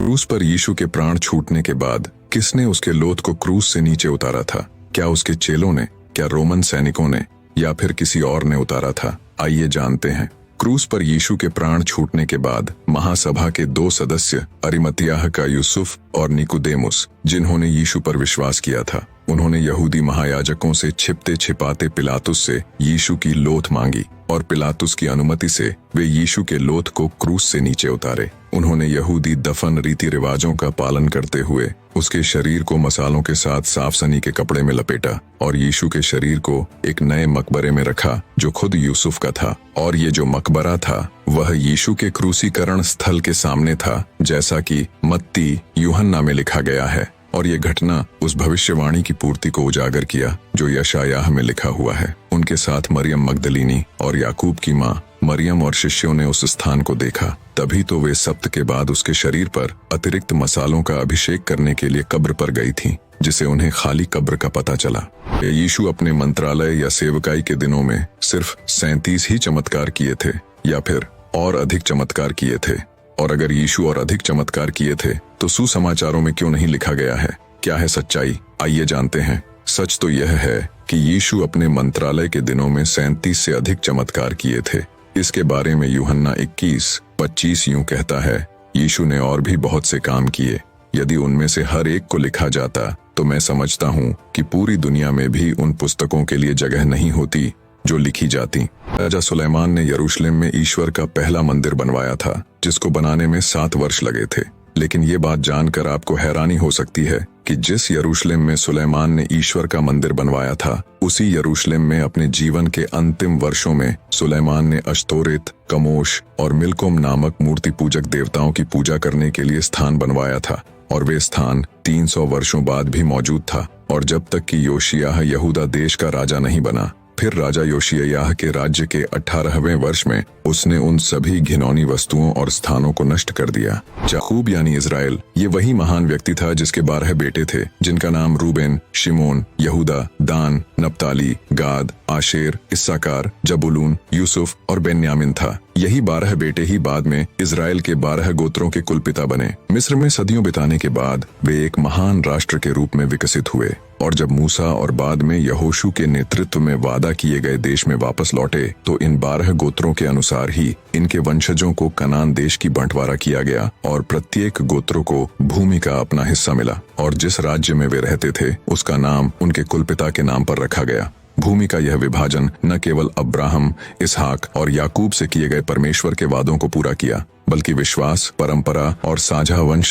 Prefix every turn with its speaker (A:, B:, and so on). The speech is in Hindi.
A: क्रूस पर यीशु के प्राण छूटने के बाद किसने उसके लोथ को क्रूस से नीचे उतारा था? क्या उसके चेलों ने, क्या रोमन सैनिकों ने, या फिर किसी और ने उतारा था? आइए जानते हैं। क्रूस पर यीशु के प्राण छूटने के बाद महासभा के दो सदस्य अरिमतियाह का यूसुफ और निकुदेमुस, जिन्होंने यीशु पर विश्वास किया था, उन्होंने यहूदी महायाजकों से छिपते छिपाते पिलातुस से यीशु की लोथ मांगी और पिलातुस की अनुमति से वे यीशु के लोथ को क्रूस से नीचे उतारे। उन्होंने यहूदी दफन रीति रिवाजों का पालन करते हुए उसके शरीर को मसालों के साथ साफ सनी के कपड़े में लपेटा और यीशु के शरीर को एक नए मकबरे में रखा जो खुद यूसुफ का था। और ये जो मकबरा था वह यीशु के क्रूसीकरण स्थल के सामने था, जैसा कि मत्ती यूहन्ना में लिखा गया है। और ये घटना उस भविष्यवाणी की पूर्ति को उजागर किया जो यशायाह में लिखा हुआ है। उनके साथ मरियम मगदलीनी और याकूब की माँ मरियम और शिष्यों ने उस स्थान को देखा। तभी तो वे सप्त के बाद उसके शरीर पर अतिरिक्त मसालों का अभिषेक करने के लिए कब्र पर गई थीं, जिसे उन्हें खाली कब्र का पता चला। यीशु अपने मंत्रालय या सेवकाई के दिनों में सिर्फ 37 ही चमत्कार किए थे या फिर और अधिक चमत्कार किए थे? और अगर यीशु और अधिक चमत्कार किए थे तो सुसमाचारों में क्यों नहीं लिखा गया है? क्या है सच्चाई? आइए जानते हैं। सच तो यह है कि यीशु अपने मंत्रालय के दिनों में 37 से अधिक चमत्कार किए थे। इसके बारे में यूहन्ना 21:25 यूं कहता है, यीशु ने और भी बहुत से काम किए। यदि उनमें से हर एक को लिखा जाता तो मैं समझता हूँ कि पूरी दुनिया में भी उन पुस्तकों के लिए जगह नहीं होती जो लिखी जाती। राजा सुलेमान ने यरूशलेम में ईश्वर का पहला मंदिर बनवाया था, जिसको बनाने में 7 वर्ष लगे थे। लेकिन ये बात जानकर आपको हैरानी हो सकती है कि जिस यरूशलेम में सुलेमान ने ईश्वर का मंदिर बनवाया था, उसी यरूशलेम में अपने जीवन के अंतिम वर्षों में सुलेमान ने अश्तोरेत, कमोश और मिल्कोम नामक मूर्ति पूजक देवताओं की पूजा करने के लिए स्थान बनवाया था। और वे स्थान 300 वर्षों बाद भी मौजूद था। और जब तक कि योशियाह यहूदा देश का राजा नहीं बना, फिर राजा योशियाह के राज्य के 18वें वर्ष में उसने उन सभी घिनौनी वस्तुओं और स्थानों को नष्ट कर दिया। याकूब यानी इज़राइल, ये वही महान व्यक्ति था जिसके 12 बेटे थे, जिनका नाम रूबेन, शिमोन, यहूदा, दान, नप्ताली, गाद, आशेर, इस्साकार, जबूलून, यूसुफ और बेन्यामिन था। यही 12 बेटे ही बाद में इज़राइल के 12 गोत्रों के कुलपिता बने। मिस्र में सदियों बिताने के बाद वे एक महान राष्ट्र के रूप में विकसित हुए। और जब मूसा और बाद में यहोशू के नेतृत्व में वादा किए गए देश में वापस लौटे तो इन 12 गोत्रों के अनुसार ही इनके वंशजों को कनान देश की बंटवारा किया गया और प्रत्येक गोत्रों को भूमि का अपना हिस्सा मिला। और जिस राज्य में वे रहते थे उसका नाम उनके कुलपिता के नाम पर रखा गया। भूमि का यह विभाजन न केवल अब्राहम, इसहाक और याकूब से किए गए परमेश्वर के वादों को पूरा किया, बल्कि विश्वास, परंपरा और साझा वंश